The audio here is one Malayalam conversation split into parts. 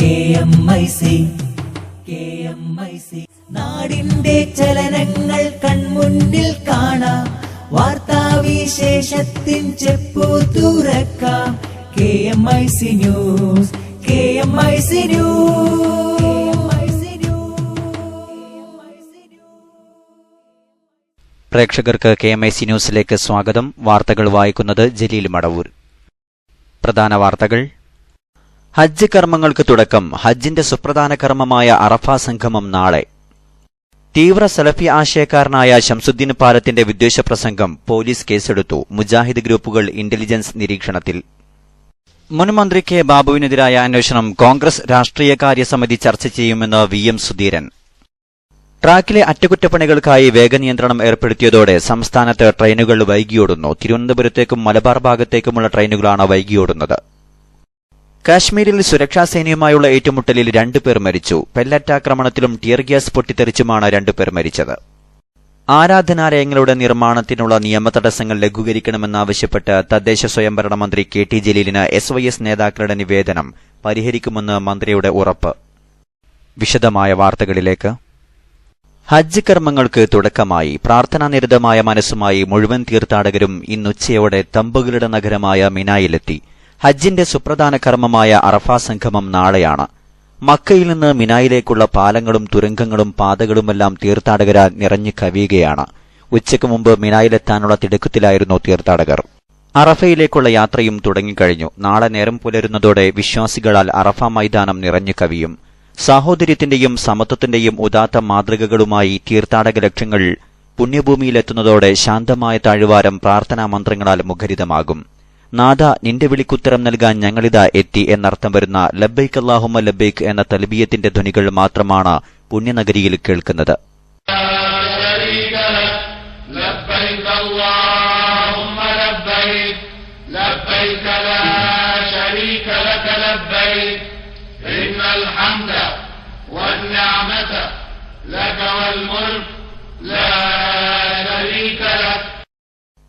KMIC നാടിന്റെ ചലനങ്ങൾ കൺമുന്നിൽ കാണാം, വാർത്താവിശേഷത്തിൻ ചെപ്പു തുറക്കാം. KMIC news. പ്രേക്ഷകർക്ക് KMIC ന്യൂസിലേക്ക് സ്വാഗതം. വാർത്തകൾ വായിക്കുന്നത് ജലീൽ മടവൂർ. പ്രധാന വാർത്തകൾ. ഹജ്ജ് കർമ്മങ്ങൾക്ക് തുടക്കം. ഹജ്ജിന്റെ സുപ്രധാന കർമ്മമായ അറഫ സംഗമം നാളെ. തീവ്ര സലഫി ആശയക്കാരനായ ശംസുദ്ദീൻ പാലത്തിന്റെ വിദ്വേഷ പ്രസംഗം പോലീസ് കേസെടുത്തു. മുജാഹിദ് ഗ്രൂപ്പുകൾ ഇന്റലിജൻസ് നിരീക്ഷണത്തിൽ. മുൻ മന്ത്രി കെ ബാബുവിനെതിരായ അന്വേഷണം കോൺഗ്രസ് രാഷ്ട്രീയകാര്യ സമിതി ചർച്ച ചെയ്യുമെന്ന് VM സുധീരൻ. ട്രാക്കിലെ അറ്റകുറ്റപ്പണികൾക്കായി വേഗനിയന്ത്രണം ഏർപ്പെടുത്തിയതോടെ സംസ്ഥാനത്ത് ട്രെയിനുകൾ വൈകിയോടുന്നു. തിരുവനന്തപുരത്തേക്കും മലബാർ ഭാഗത്തേക്കുമുള്ള ട്രെയിനുകളാണ് വൈകിയോടുന്നത്. കാശ്മീരിൽ സുരക്ഷാസേനയുമായുള്ള ഏറ്റുമുട്ടലിൽ 2 പേർ മരിച്ചു. പെല്ലറ്റാക്രമണത്തിലും ടിയർ ഗ്യാസ് പൊട്ടിത്തെറിച്ചുമാണ് 2 പേർ മരിച്ചത്. ആരാധനാലയങ്ങളുടെ നിർമ്മാണത്തിനുള്ള നിയമതടസ്സങ്ങൾ ലഘൂകരിക്കണമെന്നാവശ്യപ്പെട്ട് തദ്ദേശ സ്വയംഭരണ മന്ത്രി KT ജലീലിന് SYS നേതാക്കളുടെ നിവേദനം പരിഹരിക്കുമെന്ന് മന്ത്രിയുടെ ഉറപ്പ്. വിശദമായ വാർത്തകളിലേക്ക്. ഹജ്ജ് കർമ്മങ്ങൾക്ക് തുടക്കമായി. പ്രാർത്ഥനാനിരതമായ മനസ്സുമായി മുഴുവൻ തീർത്ഥാടകരും ഇന്നുച്ചയോടെ തമ്പുകളുടെ നഗരമായ മിനായിലെത്തി. ഹജ്ജിന്റെ സുപ്രധാന കർമ്മമായ അറഫ സംഗമം നാളെയാണ്. മക്കയിൽ നിന്ന് മിനായിലേക്കുള്ള പാലങ്ങളും തുരങ്കങ്ങളും പാതകളുമെല്ലാം തീർത്ഥാടകരാൽ നിറഞ്ഞു കവിയുകയാണ്. ഉച്ചയ്ക്ക് മുമ്പ് മിനായിലെത്താനുള്ള തിടുക്കത്തിലായിരുന്നു തീർത്ഥാടകർ. അറഫയിലേക്കുള്ള യാത്രയും തുടങ്ങിക്കഴിഞ്ഞു. നാളെ നേരം പുലരുന്നതോടെ വിശ്വാസികളാൽ അറഫ മൈതാനം നിറഞ്ഞു കവിയും. സാഹോദര്യത്തിന്റെയും സമത്വത്തിന്റെയും ഉദാത്ത മാതൃകകളുമായി തീർത്ഥാടക ലക്ഷ്യങ്ങൾ പുണ്യഭൂമിയിലെത്തുന്നതോടെ ശാന്തമായ താഴ്വാരം പ്രാർത്ഥനാ മന്ത്രങ്ങളാൽ മുഖരിതമാകും. നാഥ, നിന്റെ വിളിക്കുത്തരം നൽകാൻ ഞങ്ങളിതാ എത്തി എന്നർത്ഥം വരുന്ന ലബ്ബൈക് അല്ലാഹുമ്മ ലബ്ബൈക് എന്ന തൽബിയത്തിന്റെ ധ്വനികൾ മാത്രമാണ് പുണ്യനഗരിയിൽ കേൾക്കുന്നത്.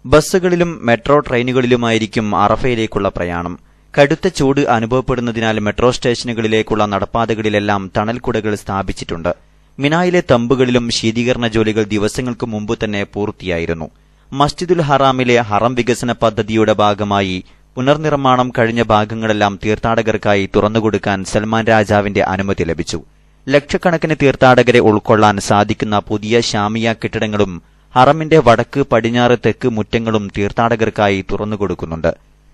ബസ്സുകളിലും മെട്രോ ട്രെയിനുകളിലുമായിരിക്കും അറഫയിലേക്കുള്ള പ്രയാണം. കടുത്ത ചൂട് അനുഭവപ്പെടുന്നതിനാൽ മെട്രോ സ്റ്റേഷനുകളിലേക്കുള്ള നടപ്പാതകളിലെല്ലാം തണൽക്കുടകൾ സ്ഥാപിച്ചിട്ടുണ്ട്. മിനായിലെ തമ്പുകളിലും ശീതീകരണ ജോലികൾ ദിവസങ്ങൾക്ക് മുമ്പ് തന്നെ പൂർത്തിയായിരുന്നു. മസ്ജിദുൽ ഹറാമിലെ ഹറം വികസന പദ്ധതിയുടെ ഭാഗമായി പുനർനിർമ്മാണം കഴിഞ്ഞ ഭാഗങ്ങളെല്ലാം തീർത്ഥാടകർക്കായി തുറന്നുകൊടുക്കാൻ സൽമാൻ രാജാവിന്റെ അനുമതി ലഭിച്ചു. ലക്ഷക്കണക്കിന് തീർത്ഥാടകരെ ഉൾക്കൊള്ളാൻ സാധിക്കുന്ന പുതിയ ഷാമിയ കെട്ടിടങ്ങളും ഹറമിന്റെ വടക്ക് പടിഞ്ഞാറ് തെക്ക് മുറ്റങ്ങളും തീർത്ഥാടകർക്കായി തുറന്നുകൊടുക്കുന്നുണ്ട്.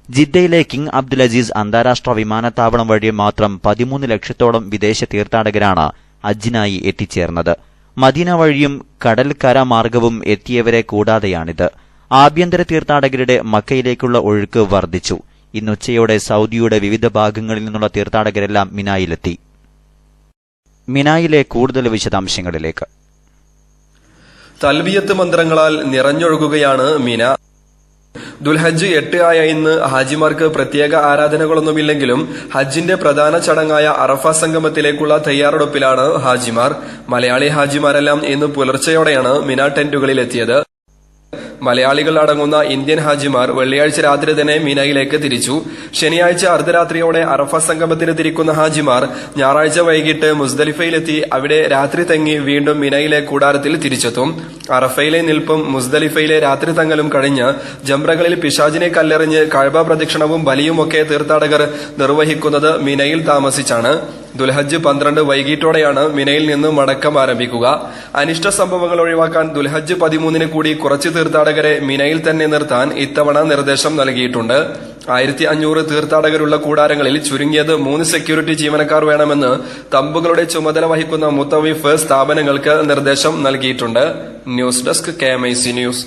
ജിദ്ദയിലെ കിങ് അബ്ദുൽ അസീസ് അന്താരാഷ്ട്ര വിമാനത്താവളം വഴി മാത്രം 13 ലക്ഷത്തോളം വിദേശ തീർത്ഥാടകരാണ് ഹജ്ജിനായി എത്തിച്ചേർന്നത്. മദീന വഴിയും കടൽക്കര മാർഗവും എത്തിയവരെ കൂടാതെയാണിത്. ആഭ്യന്തര തീർത്ഥാടകരുടെ മക്കയിലേക്കുള്ള ഒഴുക്ക് വർദ്ധിച്ചു. ഇന്നുച്ചയോടെ സൌദിയുടെ വിവിധ ഭാഗങ്ങളിൽ നിന്നുള്ള തീർത്ഥാടകരെല്ലാം മിനായിലെത്തി. മിനായിലെ കൂടുതൽ വിശദാംശങ്ങളിലേക്ക്. തൽബിയത്ത് മന്ത്രങ്ങളാൽ നിറഞ്ഞൊഴുകുകയാണ് മിന. ദുൽഹജ്ജ് 8 ആയ ഇന്ന് ഹാജിമാർക്ക് പ്രത്യേക ആരാധനകളൊന്നുമില്ലെങ്കിലും ഹജ്ജിന്റെ പ്രധാന ചടങ്ങായ അറഫ സംഗമത്തിലേക്കുള്ള തയ്യാറെടുപ്പിലാണ് ഹാജിമാർ. മലയാളി ഹാജിമാരെല്ലാം ഇന്ന് പുലർച്ചെയോടെയാണ് മിന ടെന്റുകളിലെത്തിയത്. മലയാളികൾ അടങ്ങുന്ന ഇന്ത്യൻ ഹാജിമാർ വെള്ളിയാഴ്ച രാത്രി തന്നെ മിനയിലേക്ക് തിരിച്ചു. ശനിയാഴ്ച അർദ്ധരാത്രിയോടെ അറഫ സംഗമത്തിന് തിരിക്കുന്ന ഹാജിമാർ ഞായറാഴ്ച വൈകിട്ട് മുസ്ദലിഫയിലെത്തി അവിടെ രാത്രി തങ്ങി വീണ്ടും മിനയിലെ കൂടാരത്തിൽ തിരിച്ചെത്തും. അറഫയിലെ നിൽപ്പും മുസ്ദലിഫയിലെ രാത്രി തങ്ങലും കഴിഞ്ഞ് ജംറകളിൽ പിശാചിനെ കല്ലെറിഞ്ഞ് കഅബ പ്രദക്ഷിണവും ബലിയുമൊക്കെ തീർത്ഥാടകർ നിർവഹിക്കുന്നത് മിനയിൽ താമസിച്ചാണ്. ദുൽഹജ്ജ് 12 വൈകിട്ടോടെയാണ് മിനയിൽ നിന്ന് മടക്കം ആരംഭിക്കുക. അനിഷ്ട സംഭവങ്ങൾ ഒഴിവാക്കാൻ ദുൽഹജ്ജ് 13 കൂടി കുറച്ച് തീർത്ഥാടകരെ മിനയിൽ തന്നെ നിർത്താൻ ഇത്തവണ നിർദ്ദേശം നൽകിയിട്ടുണ്ട്. 1500 തീർത്ഥാടകരുള്ള കൂടാരങ്ങളിൽ ചുരുങ്ങിയത് 3 സെക്യൂരിറ്റി ജീവനക്കാർ വേണമെന്ന് തമ്പുകളുടെ ചുമതല വഹിക്കുന്ന മുത്തവീഫ് സ്ഥാപനങ്ങൾക്ക് നിർദ്ദേശം നൽകിയിട്ടുണ്ട്. News desk KMIC news.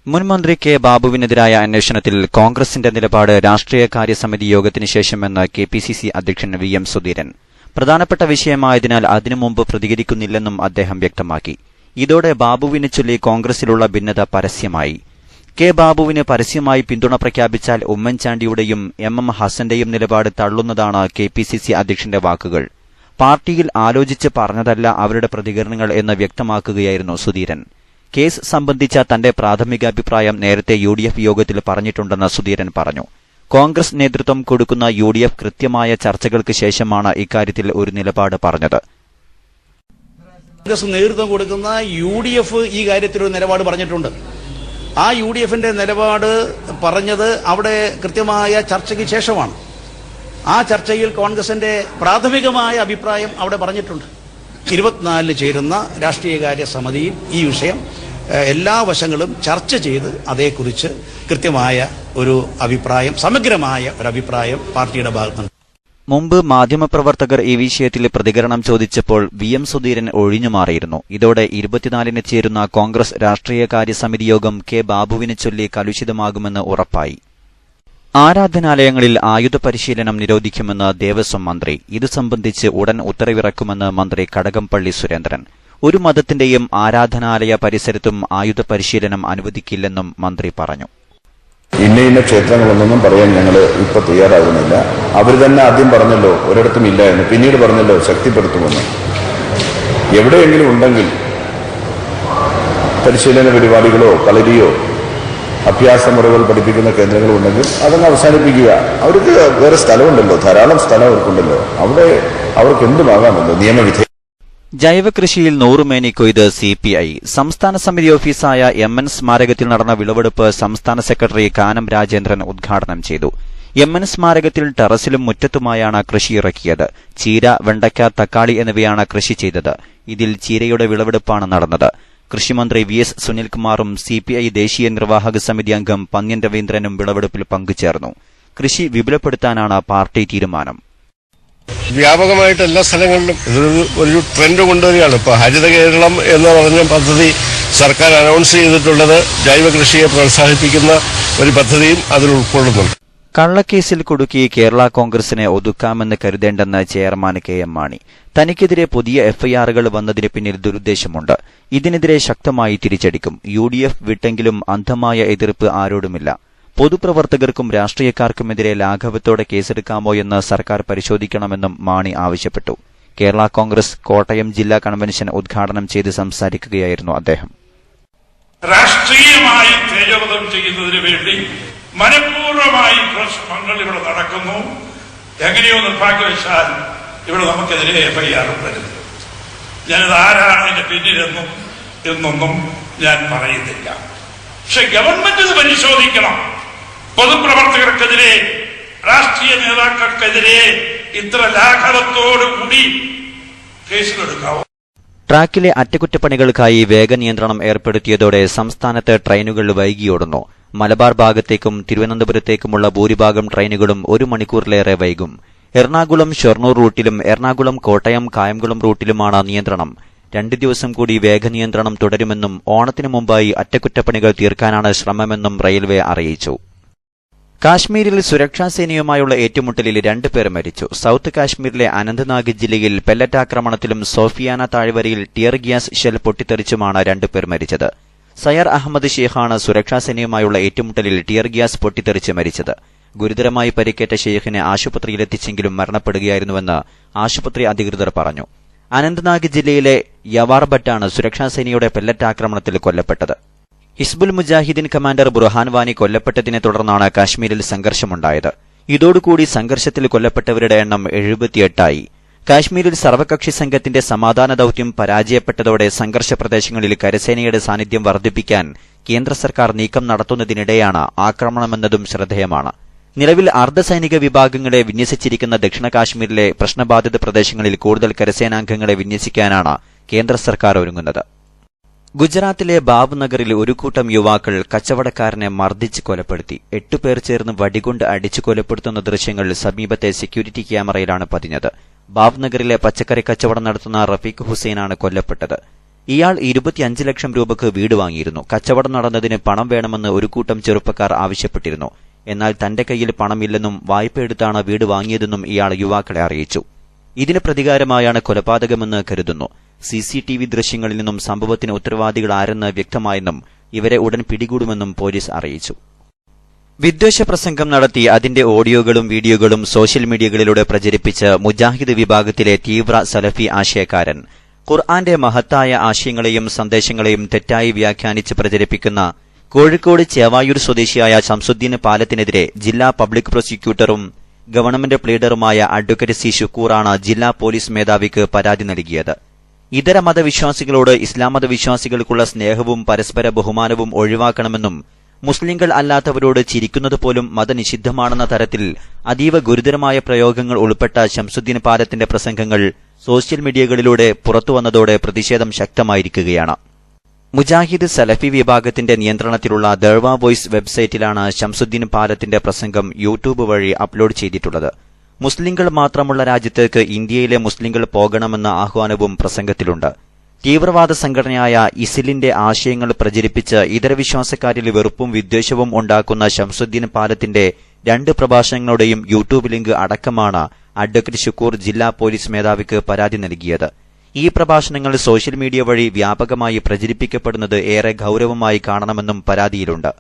മുൻമന്ത്രി കെ ബാബുവിനെതിരായ അന്വേഷണത്തിൽ കോൺഗ്രസിന്റെ നിലപാട് രാഷ്ട്രീയകാര്യ സമിതി യോഗത്തിന് ശേഷമെന്ന് KPCC അധ്യക്ഷൻ VM സുധീരൻ. പ്രധാനപ്പെട്ട വിഷയമായതിനാൽ അതിനു മുമ്പ് പ്രതികരിക്കുന്നില്ലെന്നും അദ്ദേഹം വ്യക്തമാക്കി. ഇതോടെ ബാബുവിനെ ചൊല്ലി കോൺഗ്രസിലുള്ള ഭിന്നത പരസ്യമായി. കെ ബാബുവിന് പരസ്യമായി പിന്തുണ പ്രഖ്യാപിച്ചാൽ ഉമ്മൻചാണ്ടിയുടെയും MM ഹസന്റെയും നിലപാട് തള്ളുന്നതാണ് KPCC അധ്യക്ഷന്റെ വാക്കുകൾ. പാർട്ടിയിൽ ആലോചിച്ച് പറഞ്ഞതല്ല അവരുടെ പ്രതികരണങ്ങൾ എന്ന് വ്യക്തമാക്കുകയായിരുന്നു സുധീരൻ. കേസ് സംബന്ധിച്ച തന്റെ പ്രാഥമികാഭിപ്രായം നേരത്തെ UDF യോഗത്തിൽ പറഞ്ഞിട്ടുണ്ടെന്ന് സുധീരൻ പറഞ്ഞു. കോൺഗ്രസ് നേതൃത്വം കൊടുക്കുന്ന UDF കൃത്യമായ ചർച്ചകൾക്ക് ശേഷമാണ് ഇക്കാര്യത്തിൽ ഒരു നിലപാട് പറഞ്ഞത്. കോൺഗ്രസ് നേതൃത്വം കൊടുക്കുന്ന UDF ഈ കാര്യത്തിൽ ഒരു നിലപാട് പറഞ്ഞിട്ടുണ്ട്. ആ UDFന്റെ നിലപാട് പറഞ്ഞത് അവിടെ കൃത്യമായ ചർച്ചയ്ക്ക് ശേഷമാണ്. ആ ചർച്ചയിൽ കോൺഗ്രസിന്റെ പ്രാഥമികമായ അഭിപ്രായം അവിടെ പറഞ്ഞിട്ടുണ്ട്. 24 ചേരുന്ന രാഷ്ട്രീയകാര്യ സമിതിയിൽ ഈ വിഷയം എല്ലാ വശങ്ങളും ചർച്ച ചെയ്ത് അതേക്കുറിച്ച് കൃത്യമായ ഒരു അഭിപ്രായം, സമഗ്രമായ ഒരു അഭിപ്രായം പാർട്ടിയുടെ ഭാഗത്തുനിന്ന്. മുമ്പ് മാധ്യമപ്രവർത്തകർ ഈ വിഷയത്തിൽ പ്രതികരണം ചോദിച്ചപ്പോൾ VM സുധീരൻ ഒഴിഞ്ഞുമാറിയിരുന്നു. ഇതോടെ 24-ന് ചേരുന്ന കോൺഗ്രസ് രാഷ്ട്രീയകാര്യ സമിതി യോഗം K ബാബുവിനെ ചൊല്ലി കലുഷിതമാകുമെന്ന് ഉറപ്പായി. ആരാധനാലയങ്ങളിൽ ആയുധ പരിശീലനം നിരോധിക്കുമെന്ന് ദേവസ്വം മന്ത്രി. ഇതു സംബന്ധിച്ച് ഉടൻ ഉത്തരവിറക്കുമെന്ന് മന്ത്രി കടകംപള്ളി സുരേന്ദ്രൻ. ഒരു മതത്തിന്റെയും ആരാധനാലയ പരിസരത്തും ആയുധ പരിശീലനം അനുവദിക്കില്ലെന്നും മന്ത്രി പറഞ്ഞു. ഇന്ന ക്ഷേത്രങ്ങളൊന്നും പറയാൻ ഞങ്ങൾ ഇപ്പൊ തയ്യാറാകുന്നില്ല. അവർ തന്നെ ആദ്യം പറഞ്ഞല്ലോ ഒരിടത്തും ഇല്ല എന്ന്, പിന്നീട് പറഞ്ഞല്ലോ ശക്തിപ്പെടുത്തുമെന്ന്. എവിടെയെങ്കിലും ഉണ്ടെങ്കിൽ പരിശീലന പരിപാടികളോ കളരിയോ അഭ്യാസമുറകൾ പഠിപ്പിക്കുന്ന കേന്ദ്രങ്ങളുണ്ടെങ്കിൽ അതങ്ങ് അവസാനിപ്പിക്കുക. അവർക്ക് വേറെ സ്ഥലമുണ്ടല്ലോ, ധാരാളം സ്ഥലം അവർക്കുണ്ടല്ലോ, അവിടെ അവർക്ക് എന്തുമാകാമല്ലോ നിയമവിധേയം. ജൈവകൃഷിയിൽ 100 മേനി കൊയ്ത് CPI. സംസ്ഥാന സമിതി ഓഫീസായ MN സ്മാരകത്തിൽ നടന്ന വിളവെടുപ്പ് സംസ്ഥാന സെക്രട്ടറി കാനം രാജേന്ദ്രൻ ഉദ്ഘാടനം ചെയ്തു. MN സ്മാരകത്തിൽ ടെറസിലും മുറ്റത്തുമായാണ് കൃഷി ഇറക്കിയത്. ചീര, വെണ്ടയ്ക്ക, തക്കാളി എന്നിവയാണ് കൃഷി ചെയ്തത്. ഇതിൽ ചീരയുടെ വിളവെടുപ്പാണ് നടന്നത്. കൃഷിമന്ത്രി VS സുനിൽകുമാറും CPI ദേശീയ നിർവാഹക സമിതി അംഗം പന്ന്യൻ രവീന്ദ്രനും വിളവെടുപ്പിൽ പങ്കുചേർന്നു. കൃഷി വിപുലപ്പെടുത്താനാണ് പാർട്ടി തീരുമാനം. വ്യാപകമായിട്ട് എല്ലാ സ്ഥലങ്ങളിലും ഒരു ട്രെൻഡ് കൊണ്ടുവരികയാണ്. ഇപ്പോൾ ഹരിത കേരളം എന്ന് പറഞ്ഞ പദ്ധതി സർക്കാർ അനൗൺസ് ചെയ്തിട്ടുള്ളത് ജൈവ കൃഷിയെ പ്രോത്സാഹിപ്പിക്കുന്ന ഒരു പദ്ധതിയും അതിൽ ഉൾക്കൊള്ളുന്നുണ്ട്. കള്ളക്കേസിൽ കുടുക്കി കേരള കോൺഗ്രസിനെ ഒതുക്കാമെന്ന് കരുതേണ്ടെന്ന് ചെയർമാൻ KM മാണി. തനിക്കെതിരെ പുതിയ FIRകൾ വന്നതിന് പിന്നിൽ ദുരുദ്ദേശമുണ്ട്. ഇതിനെതിരെ ശക്തമായി തിരിച്ചടിക്കും. UDF വിട്ടെങ്കിലും അന്ധമായ എതിർപ്പ് ആരോടുമില്ല. പൊതുപ്രവർത്തകർക്കും രാഷ്ട്രീയക്കാർക്കുമെതിരെ ലാഘവത്തോടെ കേസെടുക്കാമോ എന്ന് സർക്കാർ പരിശോധിക്കണമെന്നും മാണി ആവശ്യപ്പെട്ടു. കേരള കോൺഗ്രസ് കോട്ടയം ജില്ലാ കൺവെൻഷൻ ഉദ്ഘാടനം ചെയ്ത് സംസാരിക്കുകയായിരുന്നു അദ്ദേഹം. രാഷ്ട്രീയമായി തേജോവധം ചെയ്യുന്നതിന് വേണ്ടി മനഃപൂർവ്വമായി ശ്രമങ്ങൾ ഇവിടെ നടക്കുന്നു. എങ്ങനെയോ നിർഭാഗ്യവശാൽ ഇവിടെ നമുക്കെതിരെ FIR വരുന്നു. ഞാനിത് ആരാണ് അതിന്റെ പിന്നിലെന്നൊന്നും ഞാൻ പറയുന്നില്ല. പക്ഷെ ഗവൺമെന്റ് ഇത് പരിശോധിക്കണം. പൊതുപ്രവർത്തകർക്കെതിരെ, രാഷ്ട്രീയ നേതാക്കൾക്കെതിരെ ഇത്ര ലാഘവത്തോടുകൂടി കേസുകളെടുക്കാവോ? ട്രാക്കിലെ അറ്റകുറ്റപ്പണികൾക്കായി വേഗനിയന്ത്രണം ഏർപ്പെടുത്തിയതോടെ സംസ്ഥാനത്ത് ട്രെയിനുകൾ വൈകിയോടുന്നു. മലബാർ ഭാഗത്തേക്കും തിരുവനന്തപുരത്തേക്കുമുള്ള ഭൂരിഭാഗം ട്രെയിനുകളും 1 മണിക്കൂറിലേറെ വൈകും. എറണാകുളം ഷൊർണൂർ റൂട്ടിലും എറണാകുളം കോട്ടയം കായംകുളം റൂട്ടിലുമാണ് നിയന്ത്രണം. 2 ദിവസം കൂടി വേഗനിയന്ത്രണം തുടരുമെന്നും ഓണത്തിനു മുമ്പായി അറ്റകുറ്റപ്പണികൾ തീർക്കാനാണ് ശ്രമമെന്നും റെയിൽവേ അറിയിച്ചു. കാശ്മീരിൽ സുരക്ഷാസേനയുമായുള്ള ഏറ്റുമുട്ടലിൽ 2 പേർ മരിച്ചു. സൌത്ത് കാശ്മീരിലെ അനന്ത്നാഗ് ജില്ലയിൽ പെല്ലറ്റ് ആക്രമണത്തിലും സോഫിയാന താഴ്വരയിൽ ടിയർ ഗ്യാസ് ഷെൽ പൊട്ടിത്തെറിച്ചുമാണ് 2 പേർ മരിച്ചത്. സയർ അഹമ്മദ് ഷെയ്ഖാണ് സുരക്ഷാസേനയുമായുള്ള ഏറ്റുമുട്ടലിൽ ടിയർ ഗ്യാസ് പൊട്ടിത്തെറിച്ച് മരിച്ചത്. ഗുരുതരമായി പരിക്കേറ്റ ഷെയ്ഖിനെ ആശുപത്രിയിലെത്തിച്ചെങ്കിലും മരണപ്പെടുകയായിരുന്നുവെന്ന് ആശുപത്രി അധികൃതർ പറഞ്ഞു. അനന്ത്നാഗ് ജില്ലയിലെ യവാർബട്ടാണ് സുരക്ഷാസേനയുടെ പെല്ലറ്റ് ആക്രമണത്തിൽ കൊല്ലപ്പെട്ടത്. ഹിസ്ബുൽ മുജാഹിദ്ദീൻ കമാൻഡർ ബുർഹാൻ വാനി കൊല്ലപ്പെട്ടതിനെ തുടർന്നാണ് കാശ്മീരിൽ സംഘർഷമുണ്ടായത്. ഇതോടുകൂടി സംഘർഷത്തിൽ കൊല്ലപ്പെട്ടവരുടെ എണ്ണം 78ആയി. കാശ്മീരിൽ സർവകക്ഷി സംഘത്തിന്റെ സമാധാന ദൌത്യം പരാജയപ്പെട്ടതോടെ സംഘർഷ പ്രദേശങ്ങളിൽ കരസേനയുടെ സാന്നിധ്യം വർദ്ധിപ്പിക്കാൻ കേന്ദ്ര സർക്കാർ നീക്കം നടത്തുന്നതിനിടെയാണ് ആക്രമണമെന്നതും ശ്രദ്ധേയമാണ്. നിലവിൽ അർദ്ധസൈനിക വിഭാഗങ്ങളെ വിന്യസിച്ചിരിക്കുന്ന ദക്ഷിണ കാശ്മീരിലെ പ്രശ്നബാധിത പ്രദേശങ്ങളിൽ കൂടുതൽ കരസേനാംഗങ്ങളെ വിന്യസിക്കാനാണ് കേന്ദ്ര സർക്കാർ ഒരുങ്ങുന്നത്. ഗുജറാത്തിലെ ബാബ്നഗറിൽ ഒരു കൂട്ടം യുവാക്കൾ കച്ചവടക്കാരനെ മർദ്ദിച്ച് കൊലപ്പെടുത്തി. 8 പേർ ചേർന്ന് വടികൊണ്ട് അടിച്ചു കൊലപ്പെടുത്തുന്ന ദൃശ്യങ്ങൾ സമീപത്തെ സെക്യൂരിറ്റി ക്യാമറയിലാണ് പതിഞ്ഞത്. ബാബ്നഗറിലെ പച്ചക്കറി കച്ചവടം നടത്തുന്ന റഫീഖ് ഹുസൈനാണ് കൊല്ലപ്പെട്ടത്. ഇയാൾ 25 ലക്ഷം രൂപയ്ക്ക് വീട് വാങ്ങിയിരുന്നു. കച്ചവടം നടന്നതിന് പണം വേണമെന്ന് ഒരു കൂട്ടം ചെറുപ്പക്കാർ ആവശ്യപ്പെട്ടിരുന്നു. എന്നാൽ തന്റെ കയ്യിൽ പണമില്ലെന്നും വായ്പയെടുത്താണ് വീട് വാങ്ങിയതെന്നും ഇയാൾ യുവാക്കളെ അറിയിച്ചു. ഇതിന് പ്രതികാരമായാണ് കൊലപാതകമെന്ന് കരുതുന്നു. CCTV ദൃശ്യങ്ങളിൽ നിന്നും സംഭവത്തിന് ഉത്തരവാദികൾ ആരെന്ന് വ്യക്തമായെന്നും ഇവരെ ഉടൻ പിടികൂടുമെന്നും പോലീസ് അറിയിച്ചു. വിദ്വേഷ പ്രസംഗം നടത്തി അതിന്റെ ഓഡിയോകളും വീഡിയോകളും സോഷ്യൽ മീഡിയകളിലൂടെ പ്രചരിപ്പിച്ച് മുജാഹിദ് വിഭാഗത്തിലെ തീവ്ര സലഫി ആശയക്കാരൻ ഖുർആന്റെ മഹത്തായ ആശയങ്ങളെയും സന്ദേശങ്ങളെയും തെറ്റായി വ്യാഖ്യാനിച്ച് പ്രചരിപ്പിക്കുന്ന കോഴിക്കോട് ചേവായൂർ സ്വദേശിയായ ശംസുദ്ദീൻ പാലത്തിനെതിരെ ജില്ലാ പബ്ലിക് പ്രോസിക്യൂട്ടറും ഗവൺമെന്റ് പ്ലീഡറുമായ അഡ്വക്കേറ്റ് സി ഷുക്കൂറാണ് ജില്ലാ പോലീസ് മേധാവിക്ക് പരാതി നൽകിയത്. ഇതര മതവിശ്വാസികളോട് ഇസ്ലാം മതവിശ്വാസികൾക്കുള്ള സ്നേഹവും പരസ്പര ബഹുമാനവും ഒഴിവാക്കണമെന്നും മുസ്ലിങ്ങൾ അല്ലാത്തവരോട് ചിരിക്കുന്നതുപോലും മതനിഷിദ്ധമാണെന്ന തരത്തിൽ അതീവ ഗുരുതരമായ പ്രയോഗങ്ങൾ ഉൾപ്പെട്ട ശംസുദ്ദീൻ പാലത്തിന്റെ പ്രസംഗങ്ങൾ സോഷ്യൽ മീഡിയകളിലൂടെ പുറത്തുവന്നതോടെ പ്രതിഷേധം ശക്തമായിരിക്കുകയാണ്. മുജാഹിദ് സലഫി വിഭാഗത്തിന്റെ നിയന്ത്രണത്തിലുള്ള ദഅ്വ വോയ്സ് വെബ്സൈറ്റിലാണ് ശംസുദ്ദീൻ പാലത്തിന്റെ പ്രസംഗം യൂട്യൂബ് വഴി അപ്ലോഡ് ചെയ്തിട്ടുള്ളത്. മുസ്ലിങ്ങൾ മാത്രമുള്ള രാജ്യത്തേക്ക് ഇന്ത്യയിലെ മുസ്ലിങ്ങൾ പോകണമെന്ന ആഹ്വാനവും പ്രസംഗത്തിലുണ്ട്. തീവ്രവാദ സംഘടനയായ ഇസിലിന്റെ ആശയങ്ങൾ പ്രചരിപ്പിച്ച് ഇതര വിശ്വാസക്കാരിൽ വെറുപ്പും വിദ്വേഷവും ഉണ്ടാക്കുന്ന ശംസുദ്ദീൻ പാലത്തിന്റെ 2 പ്രഭാഷണങ്ങളുടെയും യൂട്യൂബ് ലിങ്ക് അടക്കമാണ് അഡ്വക്കേറ്റ് ഷുക്കൂർ ജില്ലാ പോലീസ് മേധാവിക്ക് പരാതി നൽകിയത്. ഈ പ്രഭാഷണങ്ങൾ സോഷ്യൽ മീഡിയ വഴി വ്യാപകമായി പ്രചരിപ്പിക്കപ്പെടുന്നത് ഏറെ ഗൌരവമായി കാണണമെന്നും പരാതിയിലുണ്ട്.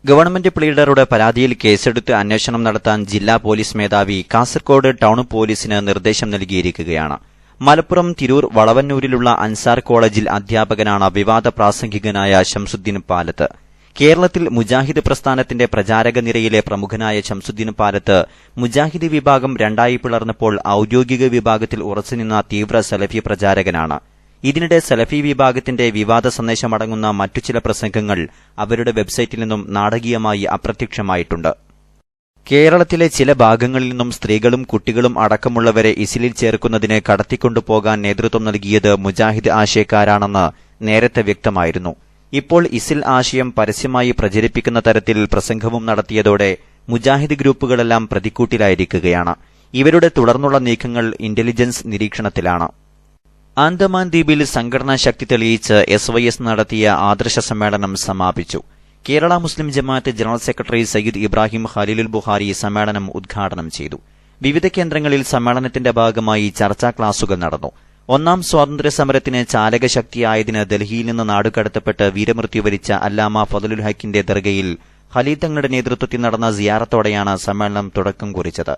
ഗവൺമെന്റ് പ്ലീഡറുടെ പരാതിയിൽ കേസെടുത്ത് അന്വേഷണം നടത്താൻ ജില്ലാ പോലീസ് മേധാവി കാസർകോട് ടൌൺ പോലീസിന് നിർദ്ദേശം നൽകിയിരിക്കുകയാണ്. മലപ്പുറം തിരൂർ വളവന്നൂരിലുള്ള അൻസാർ കോളേജിൽ അധ്യാപകനാണ് വിവാദ പ്രാസംഗികനായ ശംസുദ്ദീൻ പാലത്ത്. കേരളത്തിൽ മുജാഹിദ് പ്രസ്ഥാനത്തിന്റെ പ്രചാരക നിരയിലെ പ്രമുഖനായ ശംസുദ്ദീൻ പാലത്ത് മുജാഹിദ് വിഭാഗം 2 പിളർന്നപ്പോൾ ഔദ്യോഗിക വിഭാഗത്തിൽ ഉറച്ചുനിന്ന തീവ്ര സലഫി പ്രചാരകനാണ്. ഇതിനിടെ സലഫി വിഭാഗത്തിന്റെ വിവാദ സന്ദേശമടങ്ങുന്ന മറ്റു ചില പ്രസംഗങ്ങൾ അവരുടെ വെബ്സൈറ്റിൽ നിന്നും നാടകീയമായി അപ്രത്യക്ഷമായിട്ടുണ്ട്. കേരളത്തിലെ ചില ഭാഗങ്ങളിൽ നിന്നും സ്ത്രീകളും കുട്ടികളും അടക്കമുള്ളവരെ ഇസിലിൽ ചേർക്കുന്നതിന് കടത്തിക്കൊണ്ടുപോകാൻ നേതൃത്വം നൽകിയത് മുജാഹിദ് ആശയക്കാരാണെന്ന് നേരത്തെ വ്യക്തമായിരുന്നു. ഇപ്പോൾ ഇസിൽ ആശയം പരസ്യമായി പ്രചരിപ്പിക്കുന്ന തരത്തിൽ പ്രസംഗവും നടത്തിയതോടെ മുജാഹിദ് ഗ്രൂപ്പുകളെല്ലാം പ്രതിക്കൂട്ടിലായിരിക്കുകയാണ്. ഇവരുടെ തുടർന്നുള്ള നീക്കങ്ങൾ ഇന്റലിജൻസ് നിരീക്ഷണത്തിലാണ്. ആൻഡമാൻ ദ്വീപിൽ സംഘടനാ ശക്തി തെളിയിച്ച് SYS നടത്തിയ ആദർശ സമ്മേളനം സമാപിച്ചു. കേരള മുസ്ലിം ജമാഅത്ത് ജനറൽ സെക്രട്ടറി സയ്യിദ് ഇബ്രാഹിം ഖലീലുൽ ബുഖാരി സമ്മേളനം ഉദ്ഘാടനം ചെയ്തു. വിവിധ കേന്ദ്രങ്ങളിൽ സമ്മേളനത്തിന്റെ ഭാഗമായി ചർച്ചാ ക്ലാസുകൾ നടന്നു. 1ാം സ്വാതന്ത്ര്യ സമരത്തിന് ചാലകശക്തിയായതിന് ഡൽഹിയിൽ നിന്ന് നാടുകടത്തപ്പെട്ട് വീരമൃത്യു വരിച്ച അല്ലാമ ഫദ്ലുൽ ഹക്കിന്റെ ദർഗയിൽ ഖലീൽ തങ്ങളുടെ നേതൃത്വത്തിൽ നടന്ന സിയാറത്തോടെയാണ് സമ്മേളനം തുടക്കം കുറിച്ചത്.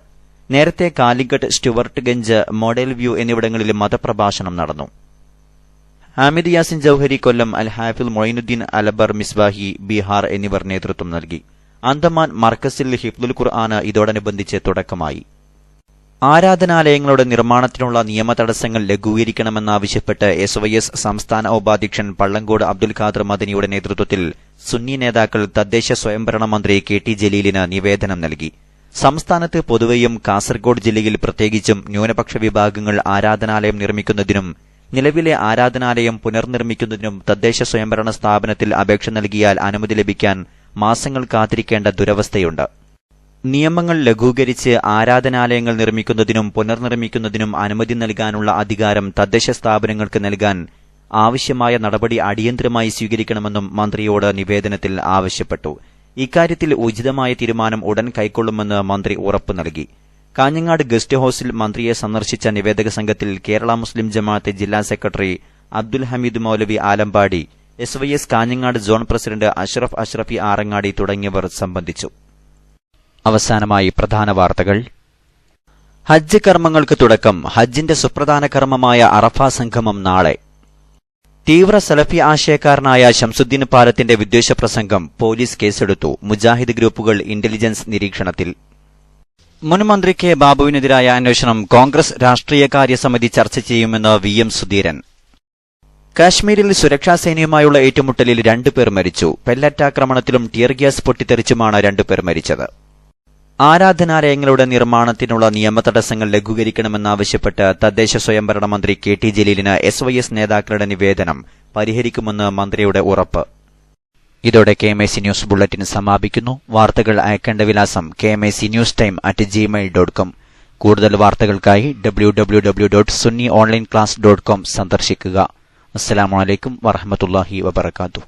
നേരത്തെ Calicut, Stuart Ganj, model view എന്നിവിടങ്ങളിൽ മതപ്രഭാഷണം നടന്നു. ഹാമിദ് യാസിൻ ജൌഹരി കൊല്ലം, അൽ ഹാഫിൽ മൊയ്നുദ്ദീൻ അലബർ മിസ്ബാഹി ബീഹാർ എന്നിവർ നേതൃത്വം നൽകി. അന്തമാൻ മർക്കസിൽ ഹിഫ്ദുൽ ഖുർആന് ഇതോടനുബന്ധിച്ച് തുടക്കമായി. ആരാധനാലയങ്ങളുടെ നിർമ്മാണത്തിനുള്ള നിയമതടസ്സങ്ങൾ ലഘൂകരിക്കണമെന്നാവശ്യപ്പെട്ട് SYS സംസ്ഥാന ഉപാധ്യക്ഷൻ പള്ളങ്കോട് അബ്ദുൽ ഖാദർ മദനിയുടെ നേതൃത്വത്തിൽ സുന്നി നേതാക്കൾ തദ്ദേശ സ്വയംഭരണ മന്ത്രി KT ജലീലിന് നിവേദനം നൽകി. സംസ്ഥാനത്ത് പൊതുവെയും കാസർഗോഡ് ജില്ലയിൽ പ്രത്യേകിച്ചും ന്യൂനപക്ഷ വിഭാഗങ്ങൾ ആരാധനാലയം നിർമ്മിക്കുന്നതിനും നിലവിലെ ആരാധനാലയം പുനർനിർമ്മിക്കുന്നതിനും തദ്ദേശ സ്വയംഭരണ സ്ഥാപനത്തിൽ അപേക്ഷ നൽകിയാൽ അനുമതി ലഭിക്കാൻ മാസങ്ങൾ കാത്തിരിക്കേണ്ട ദുരവസ്ഥയുണ്ട്. നിയമങ്ങൾ ലഘൂകരിച്ച് ആരാധനാലയങ്ങൾ നിർമ്മിക്കുന്നതിനും പുനർനിർമ്മിക്കുന്നതിനും അനുമതി നൽകാനുള്ള അധികാരം തദ്ദേശ സ്ഥാപനങ്ങൾക്ക് നൽകാൻ ആവശ്യമായ നടപടി അടിയന്തരമായി സ്വീകരിക്കണമെന്നും മന്ത്രിയോട് നിവേദനത്തിൽ ആവശ്യപ്പെട്ടു. ഇക്കാര്യത്തിൽ ഉചിതമായ തീരുമാനം ഉടൻ കൈക്കൊള്ളുമെന്ന് മന്ത്രി ഉറപ്പു നൽകി. കാഞ്ഞങ്ങാട് ഗസ്റ്റ് ഹൌസിൽ മന്ത്രിയെ സന്ദർശിച്ച നിവേദക സംഘത്തിൽ കേരള മുസ്ലിം ജമാഅത്ത് ജില്ലാ secretary Abdul Hameed Moulavi Alampady, SYS Kanhangad zone president Ashrafi Arangadi തുടങ്ങിയവർ സംബന്ധിച്ചു. അവസാനമായി പ്രധാന വാർത്തകൾ. ഹജ്ജ് കർമ്മങ്ങൾക്ക് തുടക്കം. ഹജ്ജിന്റെ സുപ്രധാന കർമ്മമായ അറഫ സംഗമം നാളെ. തീവ്ര സലഫി ആശയക്കാരനായ ശംസുദ്ദീൻ പാലത്തിന്റെ വിദ്വേഷ പ്രസംഗം പോലീസ് കേസെടുത്തു. മുജാഹിദ് ഗ്രൂപ്പുകൾ ഇന്റലിജൻസ് നിരീക്ഷണത്തിൽ. മുൻ മന്ത്രി കെ ബാബുവിനെതിരായ അന്വേഷണം കോൺഗ്രസ് രാഷ്ട്രീയകാര്യ സമിതി ചർച്ച ചെയ്യുമെന്ന് VM സുധീരൻ. കാശ്മീരിൽ സുരക്ഷാസേനയുമായുള്ള ഏറ്റുമുട്ടലിൽ 2 പേർ മരിച്ചു. പെല്ലറ്റാക്രമണത്തിലും ടിയർ ഗ്യാസ് പൊട്ടിത്തെറിച്ചുമാണ് 2 പേർ മരിച്ചത്. ആരാധനാലയങ്ങളുടെ നിർമ്മാണത്തിനുള്ള നിയമതടസ്സങ്ങൾ ലഘൂകരിക്കണമെന്നാവശ്യപ്പെട്ട് തദ്ദേശ സ്വയംഭരണ മന്ത്രി KT ജലീലിന് SYS നേതാക്കളുടെ നിവേദനം പരിഹരിക്കുമെന്ന് മന്ത്രിയുടെ ഉറപ്പ്. ഇതോടെ KMAC ന്യൂസ് ബുള്ളറ്റിൻ സമാപിക്കുന്നു. വാർത്തകൾ അയക്കേണ്ട വിലാസം kmacnewstime@gmail.com. കൂടുതൽ വാർത്തകൾക്കായി www.sunnyonlineclass.com സന്ദർശിക്കുക. അസ്സലാമു അലൈക്കും വറഹ്മത്തുള്ളാഹി വബറകാതുഹു.